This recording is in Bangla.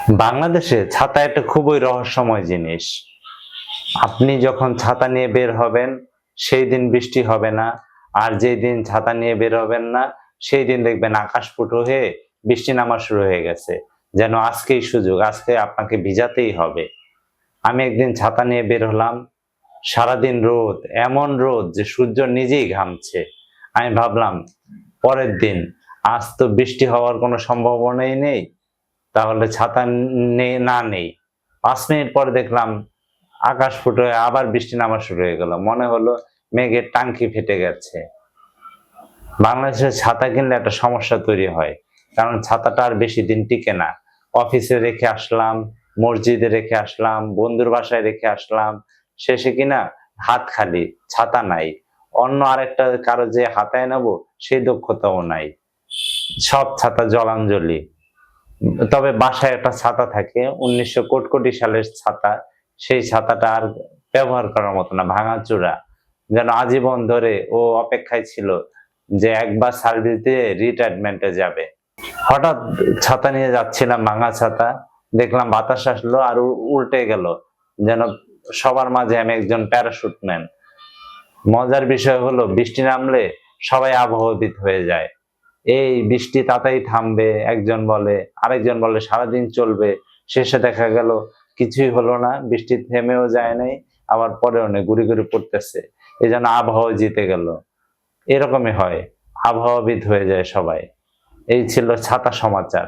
বাংলাদেশে ছাতা একটা খুবই রহস্যময় জিনিস। আপনি যখন ছাতা নিয়ে বের হবেন, সেই দিন বৃষ্টি হবে না। আর যেই দিন ছাতা নিয়ে বের হবেন না, সেই দিন দেখবেন আকাশ ফুটো হয়ে বৃষ্টি নামা শুরু হয়ে গেছে। যেন আজকেই সুযোগ, আজকে আপনাকে ভিজাতেই হবে। আমি একদিন ছাতা নিয়ে বের হলাম, সারাদিন রোদ, এমন রোদ যে সূর্য নিজেই ঘামছে। আমি ভাবলাম পরের দিন, আজ তো বৃষ্টি হওয়ার কোনো সম্ভাবনাই নেই, তাহলে ছাতা না নেই। 5 মিনিট পরে দেখলাম আকাশ ফুটো হয়ে আবার বৃষ্টি নামা শুরু হয়ে গেল। মনে হলো মেঘের টাঙ্কি ফেটে গেছে। বাংলাদেশে ছাতা কিনলে একটা সমস্যা তৈরি হয়, কারণ ছাতাটা আর বেশি দিন টিকে না। অফিসে রেখে আসলাম, মসজিদে রেখে আসলাম, বন্ধুর বাসায় রেখে আসলাম, শেষে কিনা হাত খালি, ছাতা নাই। অন্য আরেকটা কারো যে হাতায় নেবো সেই দক্ষতাও নাই। সব ছাতা জলাঞ্জলি। তবে বাসায় একটা ছাতা থাকে, 1900 কোটকোটি সালের ছাতা। সেই ছাতাটা আর ব্যবহার করার মতো না, ভাঙাচোরা। যেন আজীবন ধরে ও অপেক্ষায় ছিল যে একবার সার্ভিস দিয়ে রিটায়ারমেন্টে যাবে। হঠাৎ ছাতা নিয়ে যাচ্ছিলাম, ভাঙা ছাতা, দেখলাম বাতাস আসলো আর উল্টে গেল, যেন সবার মাঝে আমি একজন প্যারাশুটম্যান। মজার বিষয় হলো বৃষ্টি নামলে সবাই আবহাওয়াবিদ হয়ে যায়। এই বৃষ্টি তাড়াতাড়ি থামবে একজন বলে, আরেকজন বলে সারাদিন চলবে। শেষে দেখা গেল কিছুই হলো না, বৃষ্টি থেমেও যায় নাই, আবার পরেও নেই, গুড়ি গুড়ি পড়তেছে। এই জন্য আবহাওয়া জিতে গেল। এরকমই হয়, আবহাওয়াবিদ হয়ে যায় সবাই। এই ছিল ছাতা সমাচার।